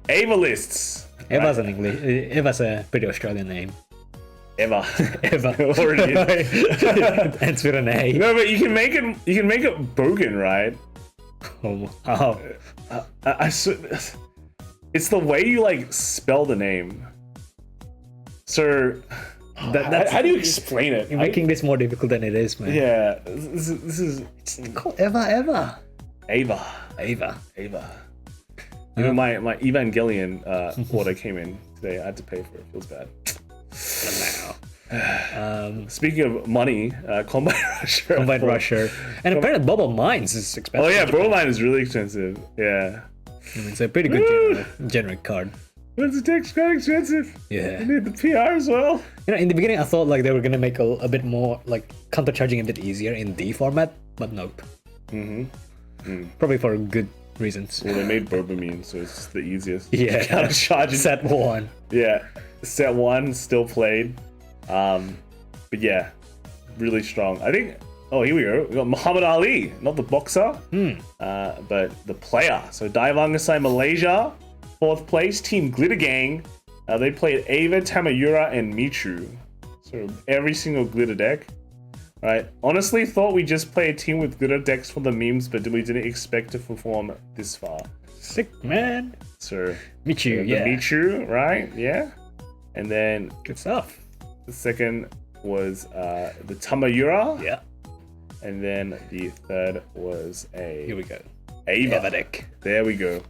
Ava lists. Eva's an English. Eva's a pretty Australian name. Eva. Eva. Already is. Ends with an A. No, but you can make it. You can make it Bogan, right? Oh. It's the way you like spell the name. So, how do you explain it? You're making this more difficult than it is, man. Yeah, this is It's called Eva. Ava. Ava. You know, my Evangelion order came in today. I had to pay for it. Feels bad. Speaking of money, Combine Rusher. Combined Rusher. And apparently Bubble Mines is expensive. Oh yeah, Baromagnes is really expensive. Yeah. It's a pretty good generic card. But the deck's quite expensive. Yeah. You need the PR as well. You know, in the beginning I thought like they were gonna make a bit more like countercharging a bit easier in D format, but nope. Probably for good reasons. Well, they made Bobamine, so it's the easiest. Yeah. Countercharging. Set 1. Yeah. Set 1 still played. But yeah, really strong. I think. Oh, here we go. We got Muhammad Ali, not the boxer, but the player. So Daivangasai Malaysia, 4th place. Team Glitter Gang. They played Ava, Tamayura, and Michu. So every single glitter deck. Right. Honestly, thought we just play a team with glitter decks for the memes, but we didn't expect to perform this far. Sick, man. So Michu, the yeah. Michu, right? Yeah. And then Good stuff. the second was the Tamayura. Yeah. And then the third was Here we go. Ava. Ava deck. There we go.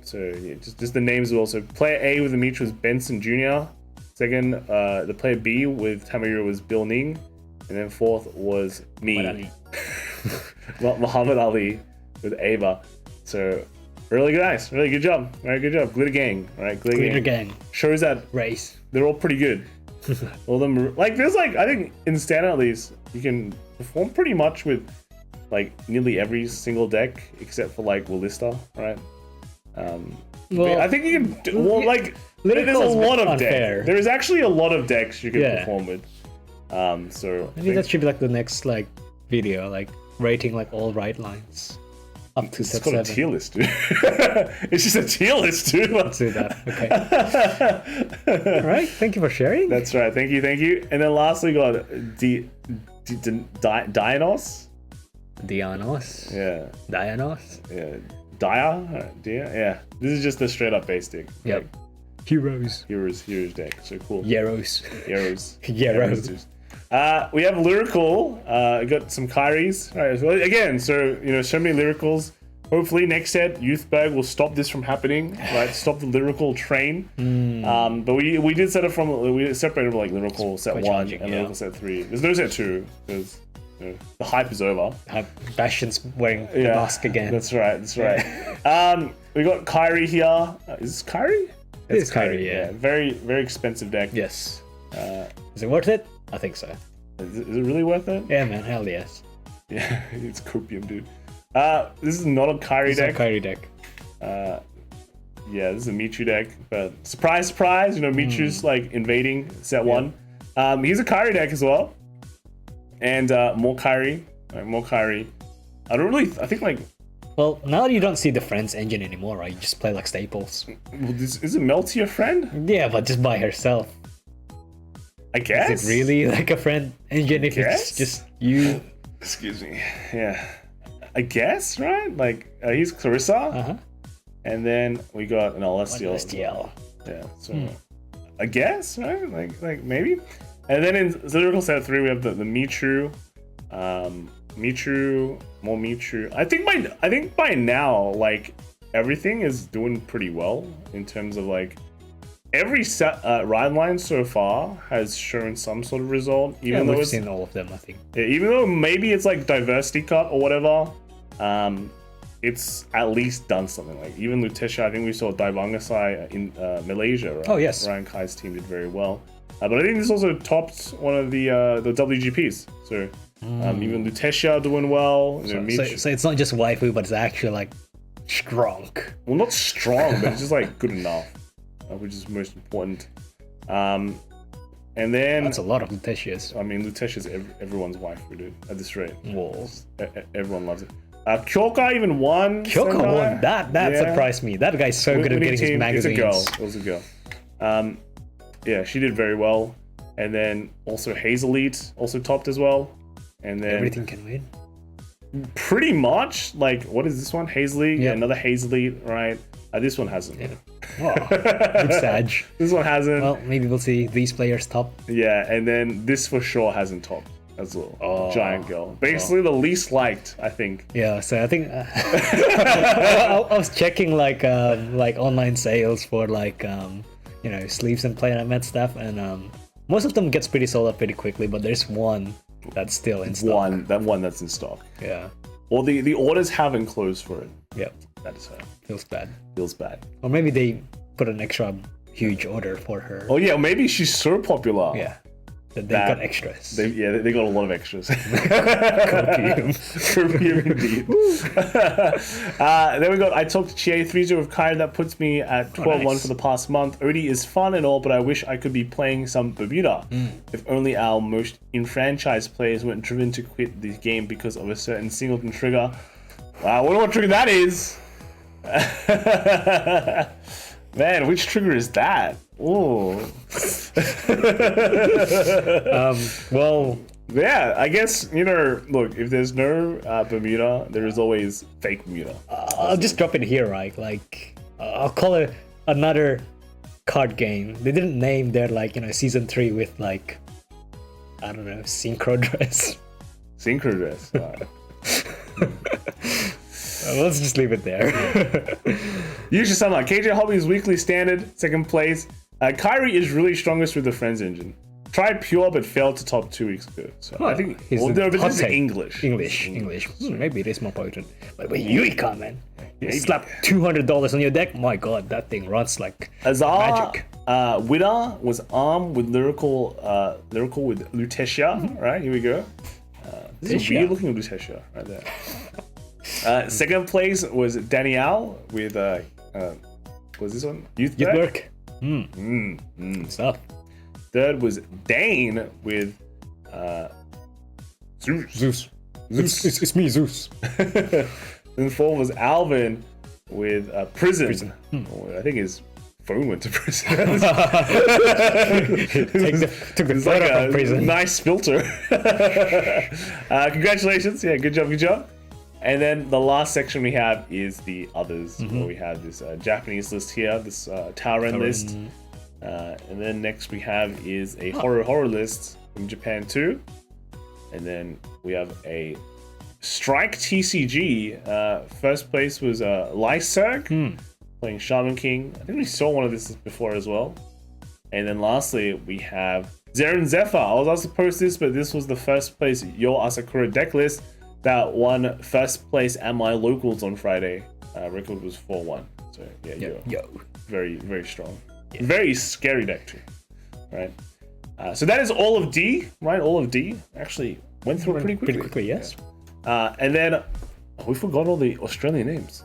So yeah, just the names were also player A with the Michu was Benson Jr. Second, the player B with Tamayura was Bill Ning. And then fourth was me. Muhammad Ali with Ava. So really nice. Really good job. All right, good job. Glitter Gang. All right, Glitter Gang. Shows that Race. they're all pretty good. All of them, like, there's like, I think in standard at least, you can perform pretty much with like nearly every single deck except for like Willista, right? Well, I think you can do, well, like, there's a Lyrical's lot of unfair. decks. There is actually a lot of decks you can Yeah. perform with. So maybe that should be like the next like video, like rating like all right lines up to it's set called a 7. tier list, dude. It's just a tier list, dude. Let's do that. Okay. All right. Thank you for sharing. That's right. Thank you. And then lastly, we got Dianos. Dianos. Yeah. Dianos. Yeah. Yeah. This is just a straight up base deck. Yep. Heroes. Heroes deck. So cool. Yaros. Heroes. Yaros. We have Lyrical. Got some Kairis. All right. So again, so so many Lyricals. Hopefully next set, Youthberk will stop this from happening. Right. Stop the Lyrical train. But we did set it from we separated like Lyrical set 1 challenging, and yeah. Lyrical set 3. There's no set 2 because the hype is over. Bastion's wearing the mask again. That's right. We got Kyrie here. Is this Kyrie? It's Kyrie, yeah. Very, very expensive deck. Yes. Is it worth it? I think so. Is it really worth it? Yeah, man. Hell yes. Yeah, it's copium, dude. This is not a Kyrie deck. It's a Kyrie deck. Yeah, this is a Michu deck, but surprise, surprise, you know, Michu's like invading set 1. He's a Kyrie deck as well. And more Kyrie. More Kyrie. I think like... Well, now you don't see the Friends engine anymore, right? You just play like staples. Well, is it Melty your friend? Yeah, but just by herself. I guess. Is it really like a friend engine if it's just you? Excuse me. Yeah. I guess, right? Like, he's Clarissa. And then we got an LSTL. Yeah, so I guess, right? Like maybe. And then in Lyrical Set 3, we have the Michu. Michu, more Michu. I think by now, like, everything is doing pretty well in terms of like every set ride line so far has shown some sort of result. Even though we've seen all of them, I think. Yeah, even though maybe it's like diversity cut or whatever, it's at least done something. Like even Lutetia, I think we saw Daivangasai in Malaysia. Right? Oh yes. Ryan Kai's team did very well. But I think this also topped one of the WGPs. So even Lutetia doing well. So it's not just waifu, but it's actually like strong. Well, not strong, but it's just like good enough, which is most important. And then that's a lot of Lutetias. I mean, Lutetia's everyone's waifu, dude. At this rate, whoa, everyone loves it. Kyoka even won. Kyoka won. That surprised me. That guy's so good at getting his magazines. It was a girl. Yeah, she did very well. And then also Hazelite also topped as well. And then everything can win. Pretty much. Like, what is this one? Hazelite? Yeah, another Hazelite, right? This one hasn't. Yeah. Oh, good Sag. This one hasn't. Well, maybe we'll see these players top. Yeah, and then this for sure hasn't topped as well. Giant girl. Basically the least liked, I think. Yeah, so I think I was checking like online sales for like you know, sleeves and player met stuff, and most of them gets pretty sold out pretty quickly, but there's one that's still in stock. One that's in stock. Yeah. Or the orders haven't closed for it. Yep. That is her. Feels bad. Feels bad. Or maybe they put an extra huge order for her. Oh yeah, maybe she's so popular. Yeah. That they got extras. They got a lot of extras. Copium. Copium indeed. Then we got I talked to Chie 3-0 with Kai. That puts me at 12-1 for the past month. Odie is fun and all, but I wish I could be playing some Bermuda. If only our most enfranchised players weren't driven to quit the game because of a certain singleton trigger. Wow, I wonder what trigger that is. Man, which trigger is that? Oh. Well, yeah, I guess, you know, look, if there's no Bermuda, there is always fake Bermuda. I'll just drop it here, right? Like, I'll call it another card game. They didn't name their, like, you know, season 3 with, like, I don't know, synchro dress. Synchro dress. Let's just leave it there. Usually sound like KJ Hobby's weekly standard, second place. Kyrie is really strongest with the Friends engine. Tried pure but failed to top 2 weeks ago. So I think but this is English. English. Maybe it is more potent. But when Yuika, man, you slap $200 on your deck. My God, that thing runs like magic. Witta was armed with lyrical with Lutetia. Right, here we go. This is a weird looking Lutetia right there. Second place was Danielle with what's this one? Youthberk. Stuff. Third was Dane with Zeus. It's me, Zeus. Then fourth was Alvin with Prison. I think his phone went to prison. Took the photo like from prison. Nice filter. Congratulations. Yeah, good job. And then the last section we have is the others, where we have this Japanese list here, this Tauren list. And then next we have is a horror list from Japan too. And then we have a Strike TCG. First place was Lyserg playing Shaman King. I think we saw one of this before as well. And then lastly we have Zeren Zephyr. I was asked to post this, but this was the first place Yo Asakura deck list that won first place at my locals on Friday. Record was 4-1. So yeah, Yo. Very, very strong. Very scary deck too, right? So that is all of D, right? All of D actually went through it pretty quickly. Yes. Yeah. And then we forgot all the Australian names.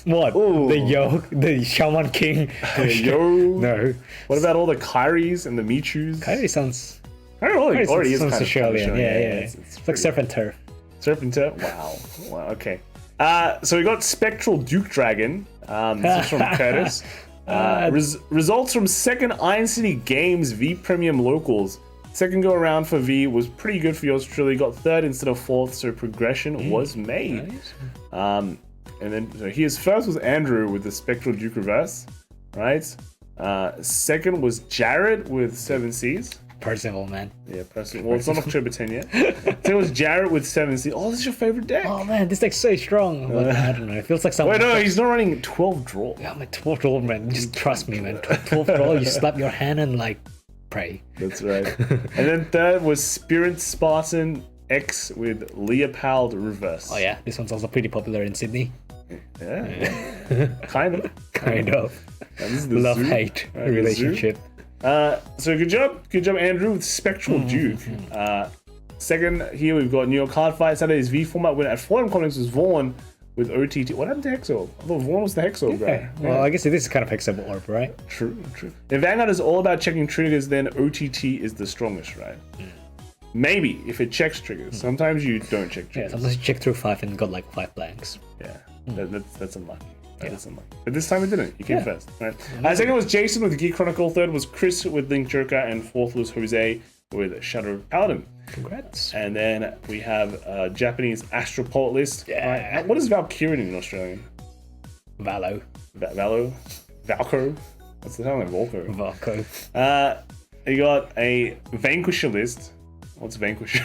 What? Ooh. The Shaman King. Yo. No. What about all the Kyries and the Michus? Kyrie sounds. Already is sounds kind of Australian. Yeah. It's like Surf and Turf. Surf and Turf. Wow. Okay. So we got Spectral Duke Dragon. This is from Curtis. Results from second Iron City Games V Premium Locals. Second go around for V was pretty good for yours truly. Got third instead of fourth, so progression was made. Nice. And then so his first was Andrew with the Spectral Duke Reverse, right? Second was Jared with 7 Cs. Percival, man. Yeah, personally. Well, it's not October 10 yet. Then was Jarrett with 7 Cs. Oh, this is your favorite deck. Oh man, this deck's so strong. But I don't know. It feels like something. Wait, no, he's not running 12 draw. Yeah, my 12 draw, man. Just trust me, man. 12 draw, you slap your hand and like pray. That's right. And then third was Spirit Spartan X with Leopold Reverse. Oh yeah, this one's also pretty popular in Sydney. Yeah. Kind of. Kind of. And this is the Love-hate relationship. So good job, Andrew, with Spectral Duke. Second here we've got New York Hardfight Saturday's V format winner at Forum Comics was Vaughn with OTT. What happened to Hexaorb? I thought Vaughn was the Hexaorb guy. Well, I guess this is kind of Hexaorb, right? True. If Vanguard is all about checking triggers, then OTT is the strongest, right? Maybe if it checks triggers. Sometimes you don't check triggers. Yeah, sometimes you check through 5 and got like 5 blanks. Yeah, that's unlucky. That's unlucky. But this time it didn't. You came first, right? Second was Jason with Geek Chronicle. Third was Chris with Link Joker, and fourth was Jose with Shadow Paladin. Congrats. And then we have Japanese Astropult list. Yeah. Right? What is Valkyrian in Australian? Valo. Valko. What's the hell like Volko? Valko. You got a Vanquisher list. What's Vanquisher?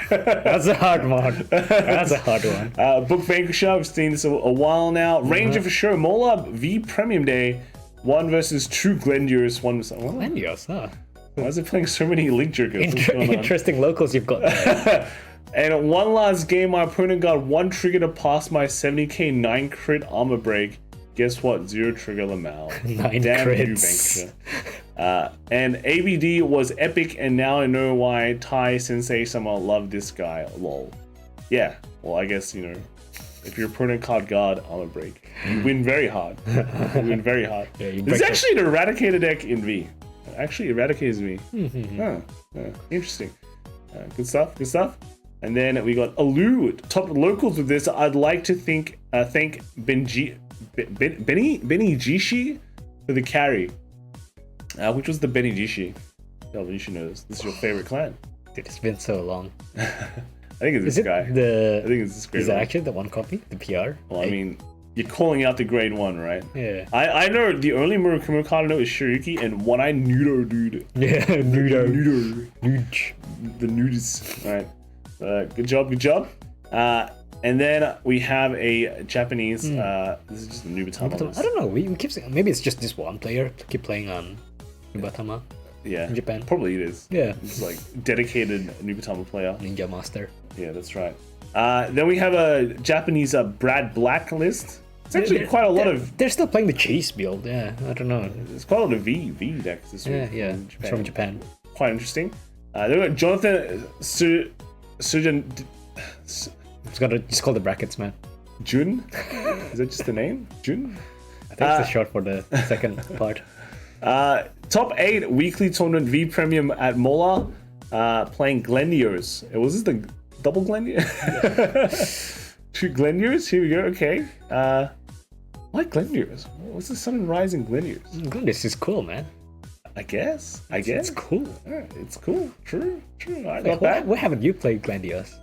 That's a hard one. That's a hard one. Book Vanquisher. I've seen this a while now. Ranger for sure. Mola V Premium Day. 1 versus 2 Glendiers. 1 was Glendios, huh? Why is it playing so many Link Jokers? Interesting locals you've got there. And one last game, my opponent got 1 trigger to pass my 70k 9 crit armor break. Guess what? 0 trigger Lamau. 9 Damn crits. you, Vanquisher. And ABD was epic, and now I know why Tai Sensei Sama loved this guy. Lol. Yeah, well, I guess, you know, if your opponent card guard armor break, you win very hard. You win very hard. Yeah, There's actually an Eradicator deck in V. It actually eradicates V. Interesting. Good stuff. And then we got Alu, top locals with this. I'd like to thank Benny Jishi for the carry. Which was the Benny Jishi? Delvin, you should know this. This is your favorite clan. Dude, it's been so long. I think it's this guy. I think it's this grade Is 1. that actually the one copy? The PR? Well, I mean, you're calling out the grade 1, right? Yeah. I know the only Murakumo card I know is Shiriki and One-Eye Nudo, dude. Yeah, Nudo. Nude. The nudes. Alright. Good job. And then we have a Japanese. This is just a Nubatama. I don't know. We keep saying maybe it's just this one player to keep playing on Nubatama. Yeah. In Japan. Probably it is. Yeah. It's like dedicated Nubatama player. Ninja Master. Yeah, that's right. Then we have a Japanese Brad Black list. It's actually quite a lot of. They're still playing the cheese build. Yeah, I don't know. It's quite a lot of V decks this week. Yeah, from Japan. Quite interesting. Then we got Jonathan Sujan. Just call the brackets, man. Jun? Is that just the name? Jun? I think it's the short for the second part. Top 8 weekly tournament V Premium at Mola. Playing Glendios. Was this the double Glendios? 2 Glendios? Here we go. Okay. Why Glendios? What's the Sun and Rising Glendios? This is cool, man. I guess. It's cool. Yeah, it's cool. True. Alright, Wait, not bad. why haven't you played Glendios?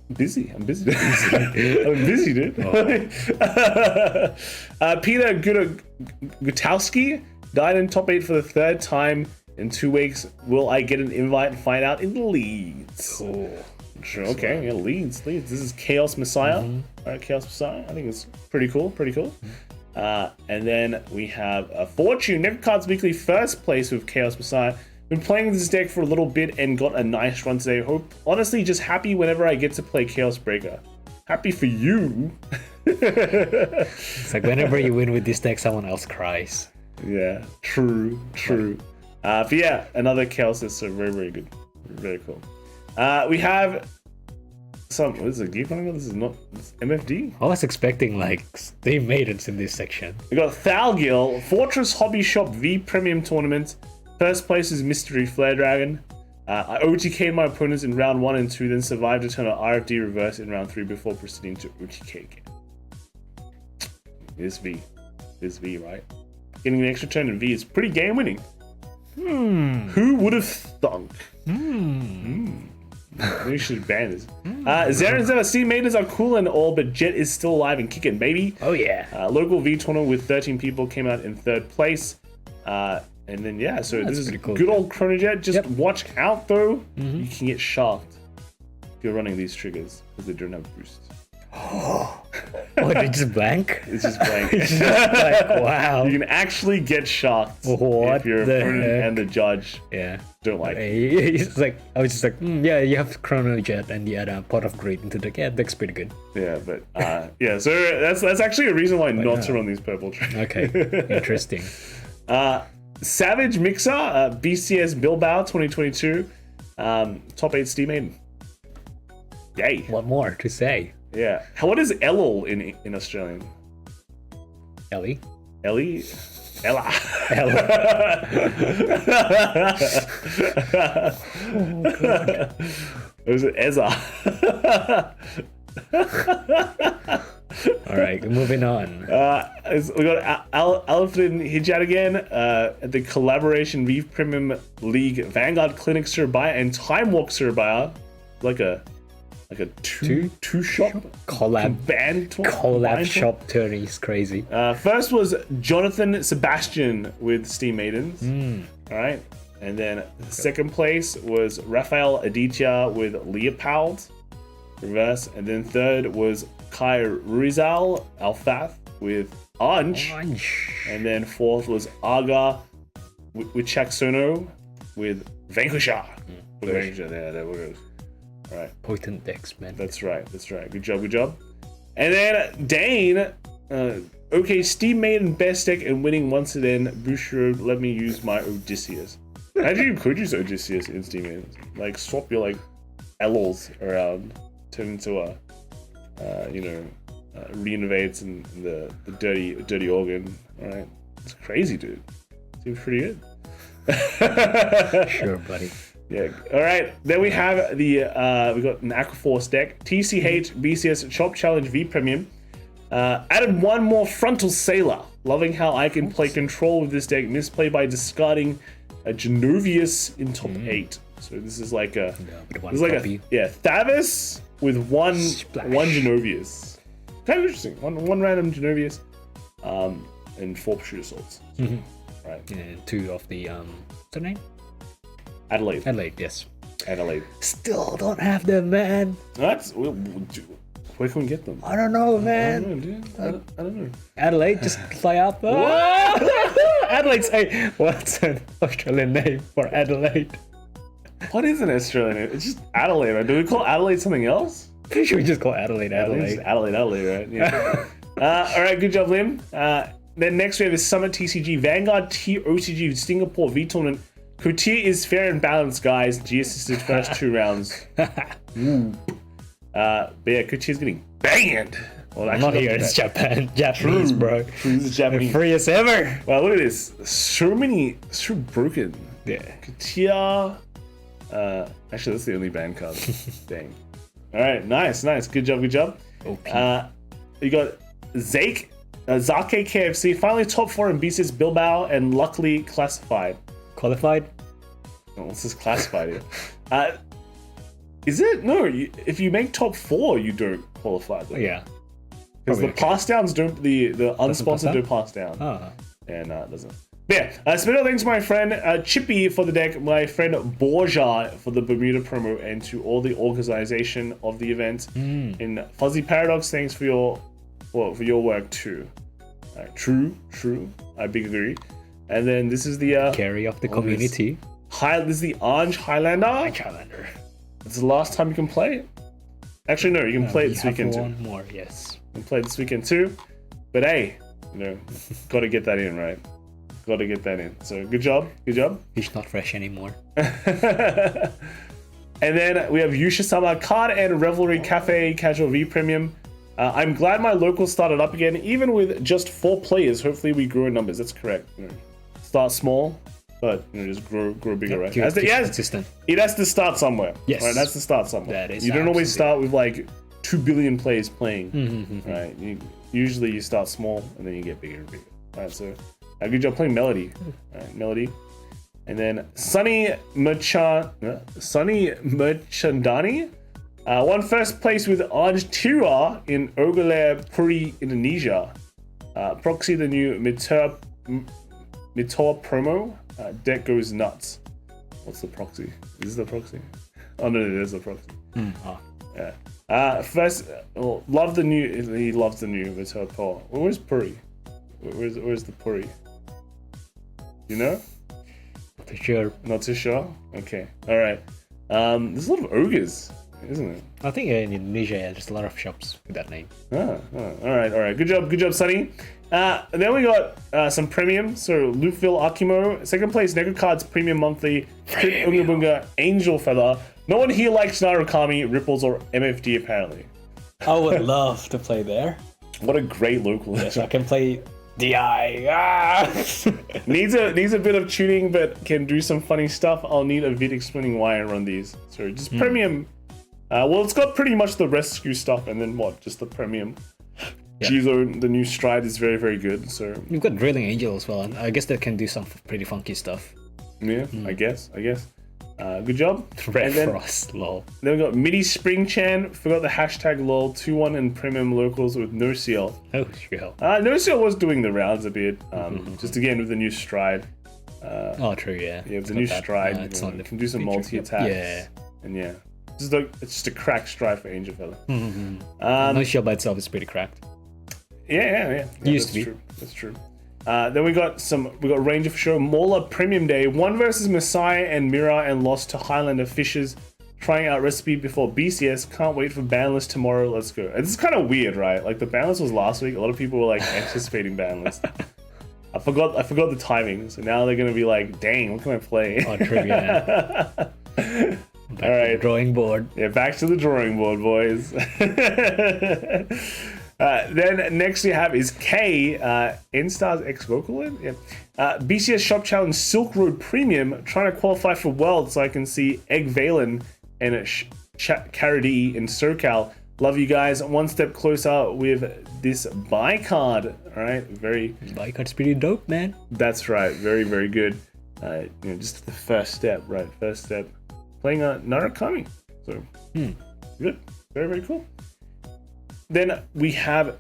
I'm busy, dude. Peter Gutowski died in top 8 for the 3rd time in 2 weeks. Will I get an invite and find out in Leeds? Cool. Sure, okay, yeah, Leeds. This is Kheios Messiah. Alright, Kheios Messiah. I think it's pretty cool. And then we have Fortune, Never Cards Weekly, first place with Kheios Messiah. Been playing this deck for a little bit and got a nice run today. Honestly, just happy whenever I get to play Chaos Breaker. Happy for you. It's like whenever you win with this deck, someone else cries. Yeah, true. But yeah, another Kheios is so very good. Very cool. We have what is it? Geek Chronicle? This is not MFD? I was expecting like they made it in this section. We got Thalgil, Fortress Hobby Shop V Premium Tournament. First place is Mystery Flare Dragon. I OTK'd my opponents in round 1 and 2, then survived to turn an RFD reverse in round 3 before proceeding to OTK again. This V, right? Getting an extra turn in V is pretty game winning. Who would have thunk? We should ban this. Zaren's ever Steam Maidens are cool and all, but Jet is still alive and kicking, baby. Oh yeah. Local V tournament with 13 people came out in 3rd place. And then yeah, so this is cool, good old Chronojet. Just watch out though, you can get shocked if you're running these triggers because they don't have boost. What, it's just blank? It's just blank. Wow. You can actually get shocked What if your the opponent heck? and the judge Yeah. don't like it. It's like I was just like, yeah, you have Chronojet and you add a pot of greed into the that's pretty good. Yeah, but yeah, so that's actually a reason why not to run these purple triggers. Okay, interesting. Savage Mixer, BCS Bilbao 2022, top 8 Steam Maiden. Yay. What more to say? Yeah. What is Elul in Australian? Ellie? Ellie? Ella. Ella. Or is it Ezza? All right, moving on. We got Alfred Hijat again at the Collaboration V Premium League Vanguard Clinic Surabaya and Time Walk Surabaya, like a two shop collab shop tourney is crazy. First was Jonathan Sebastian with Steam Maidens. All right, and then second place was Rafael Aditya with Leopold reverse, and then third was Kai Rizal Alfath with Anj, and then fourth was Aga Wichaksono with Vanquisher. Vanquisher, there we go. All right. Potent decks, man. That's right. Good job. And then Dane, okay, Steam Maiden best deck and winning once again. Bushro, let me use my Odysseus. Actually, you could use Odysseus in Steam Maiden. Like swap your like Ells around, turn into a renovates and the dirty organ. All right, it's crazy, dude. Seems pretty good. Sure, buddy. Yeah. All right. Then we have we got an Aqua Force deck, TCH BCS Chop Challenge V Premium. Added one more Frontal Sailor. Loving how I can play control with this deck. Misplay by discarding a Genovius in top 8. So this is like a Thavis with one Genovius. Kind of interesting. One random Genovius, and 4 Pursuit Assaults. Right. And 2 of the what's her name? Adelaide, yes. Adelaide. Still don't have them, man. Where can we get them? I don't know, man. I don't know, dude. I don't know. Adelaide, just fly up. Adelaide's what's an Australian name for Adelaide? What is an Australian name? It's just Adelaide, right? Do we call Adelaide something else? Pretty sure we just call Adelaide. Adelaide, right? Yeah. All right, good job, Liam. Then next we have the Summit TCG Vanguard TOCG Singapore V Tournament. Couture is fair and balanced, guys. G assisted first 2 rounds. But yeah, Couture's getting banned. Well, I'm not here. It's Japan. Japanese, bro. This is Japanese. Free as ever. Wow, look at this. So broken. Yeah. Couture. Actually, that's the only banned card. Dang. All right, nice. Good job. You got Zake KFC finally top 4 in BCS Bilbao and luckily classified. Qualified? Oh, this is classified here. Is it? No, if you make top 4, you don't qualify. Though. Yeah. Because the pass downs don't, the unsponsored don't pass down. Oh. And it doesn't. But yeah, special thanks to my friend Chippy for the deck, my friend Borja for the Bermuda promo, and to all the organization of the event. And Fuzzy Paradox, thanks for your work too. True. I big agree. And then this is the carry of the community. This is the Anj Highlander. It's the last time you can play it. Actually, no, you can play it this weekend too. One more, yes. You can play it this weekend too. But hey, got to get that in, right? got to get that in. So good job, good job. He's not fresh anymore. And then we have Yushisama Card and Revelry Cafe Casual V Premium. I'm glad my local started up again, even with just 4 players. Hopefully we grow in numbers. That's correct. Start small, but just grow bigger, right? Consistent. It has to start somewhere. Yes. Right? It has to start somewhere. That is you don't always absolutely- start with like 2 billion players playing, right? Usually you start small and then you get bigger and bigger. Right, so good job playing Melody. Right, Melody. And then Sunny Merchandani won first place with Arjtira in Overlord Puri, Indonesia. Proxy the new Meteor promo. Deck goes nuts. What's the proxy? Is this the proxy? Oh no, it is the proxy. Yeah. First, love the new. He loves the new Meteor Pro. Where's Puri? Where's the Puri? You know? Not too sure. Not too sure? Okay. Alright. There's a lot of ogres, isn't it? I think in Indonesia, there's a lot of shops with that name. Alright. Good job, Sunny. And then we got some premium. So Lufil Akimo, second place, Nego Cards Premium Monthly, Crit Unga Bunga, Angel Feather. No one here likes Narukami, Ripples, or MFD apparently. I would love to play there. What a great local. Yes, I can play DI. needs a bit of tuning, but can do some funny stuff. I'll need a vid explaining why I run these. So just premium. Well, it's got pretty much the rescue stuff, and then what? Just the premium. Yeah. Jizo, the new stride is very, very good. So You've got Drilling Angel as well, and I guess that can do some pretty funky stuff. yeah, I guess. Good job. Red And then- Frost, lol. Then we got Midi Spring Chan. Forgot the hashtag lol 2-1 in premium locals with no seal. Oh, sure. No seal was doing the rounds a bit. Just again with the new stride. Oh, true, yeah. Yeah, with It's the not new that- stride, it's you not the can do some feature. multi attacks. Yeah. And yeah, it's just a crack stride for Angel Feather. No shield by itself is pretty cracked. Yeah. Used that's to be. True. That's true. Then we got Ranger for Show, Mauler Premium Day, 1 versus Messiah and Mira, and lost to Highlander Fishers. Trying out recipe before BCS. Can't wait for banlist tomorrow. Let's go. And this is kind of weird, right? Like the banlist was last week. A lot of people were like anticipating banlist. I forgot the timing. So now they're gonna be like, dang, what can I play? Oh, true, yeah. All right. Drawing board. Yeah, back to the drawing board, boys. Then next we have is K, N-Stars X Vocalin. Yeah. BCS Shop Challenge Silk Road Premium, trying to qualify for World so I can see Egg Valen and Caradi in SoCal. Love you guys. One step closer with this buy card. All right, Buy card's pretty dope, man. that's right. Very, very good. Just the first step, right? First step. Playing Narukami. So, good. Very, very cool. Then we have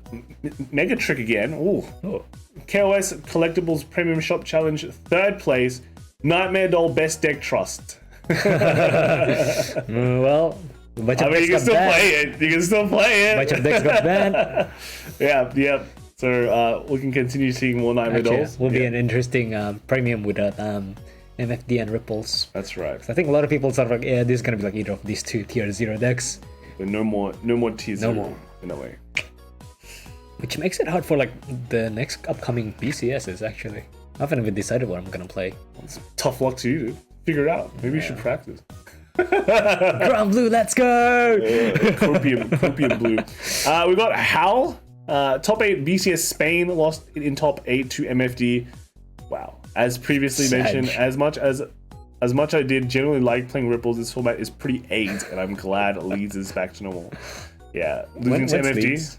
Mega Trick again. Ooh. Oh. KOS Collectibles Premium Shop Challenge, 3rd place. Nightmare Doll Best Deck Trust. Well, a bunch of I mean, you can decks got still banned. play it. You can still play it. Bunch of decks got banned. Yeah. So we can continue seeing more Nightmare Actually, Dolls. will be Yeah. an interesting premium with MFD and Ripples. That's right. I think a lot of people thought like, yeah, this is gonna be like either of these two tier 0 decks, But no more teasers. No more. In a way. which makes it hard for like the next upcoming BCSs. Actually, I haven't even decided what I'm gonna play. It's tough luck to you, dude. Figure it out. Maybe you should practice. Ground blue, let's go! Copium blue. We got Hal, top 8 BCS Spain, lost in top 8 to MFD. Wow. As previously mentioned, as much I did generally like playing Ripples, this format is pretty AIDS, and I'm glad Leeds is back to normal. Yeah, losing to MFD. Leeds?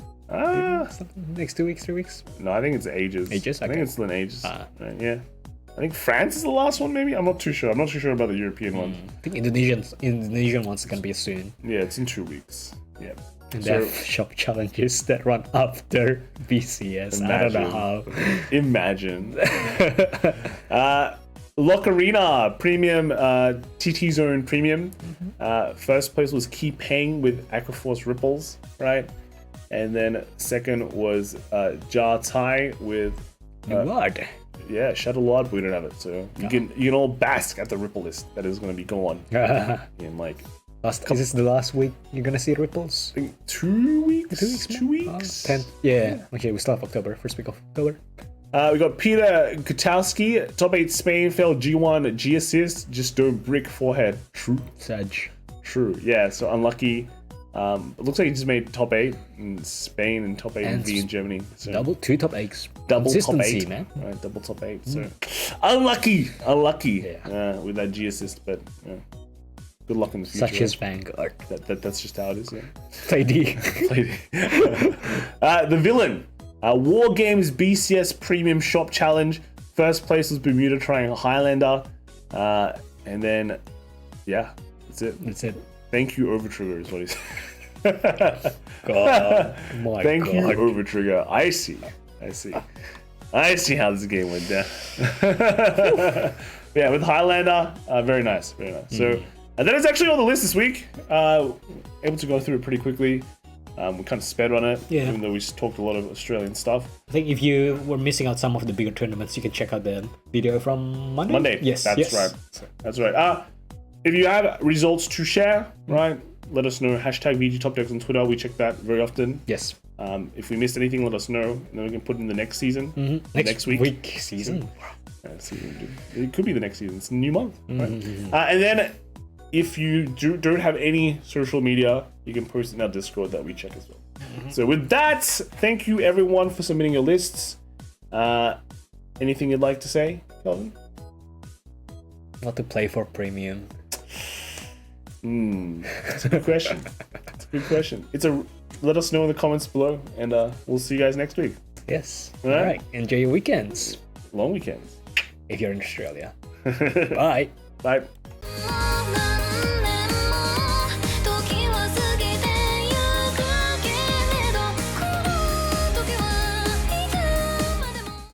Next 2 weeks, 3 weeks? No, I think it's Ages. Ages? I think Okay. it's still in Ages. Right, yeah. I think France is the last one, maybe? I'm not too sure. I'm not too sure about the European ones. I think Indonesian ones are gonna be soon. Yeah, it's in 2 weeks. Yeah. And they have shop challenges that run after BCS. I don't know how. Imagine. Locarina Premium, TT Zone Premium. First place was Key Peng with Aqua Force Ripples, right? And then second was Jar Tai with What? Shadow Lord. We don't have it, so you can all bask at the Ripple list that is going to be gone in like Is this the last week you're gonna see Ripples? I think 2 weeks. 2 weeks. 10th. Yeah. Okay, we still have October. First week of October. We got Peter Kutowski, top 8 Spain, failed G1, G assist, just don't brick forehead. True. Sag. True. Yeah, so unlucky. It looks like he just made top 8 in Spain and top 8 in V in Germany. So Two top 8s. double top Consistency, 8, man. Right, double top 8. So unlucky Yeah. with that G assist, but good luck in the future. Such as Vanguard. That's just how it is. Yeah. Play D. The villain, War Games BCS Premium Shop Challenge. First place was Bermuda Triangle Highlander, and then that's it. That's it. Thank you, Overtrigger, is what he said. God. My Thank God. you, Overtrigger. I see how this game went down. Yeah, with Highlander, very nice. So that is actually on the list this week. Able to go through it pretty quickly. We kind of sped on it, even though we talked a lot of Australian stuff. I think if you were missing out some of the bigger tournaments, you can check out the video from Monday. Yes, that's right. That's right. If you have results to share, right, let us know. Hashtag VGTopDecks on Twitter. We check that very often. Yes. If we missed anything, let us know. And then we can put it in the next season. Next week. Season. It could be the next season. It's a new month. Right? And then if you don't have any social media, you can post in our Discord that we check as well. So with that, thank you everyone for submitting your lists. Anything you'd like to say, Kelvin? Not to play for premium. That's a good question. Let us know in the comments below, and we'll see you guys next week. Yes. All right. Enjoy your weekends. Long weekends. If you're in Australia. Bye. Bye.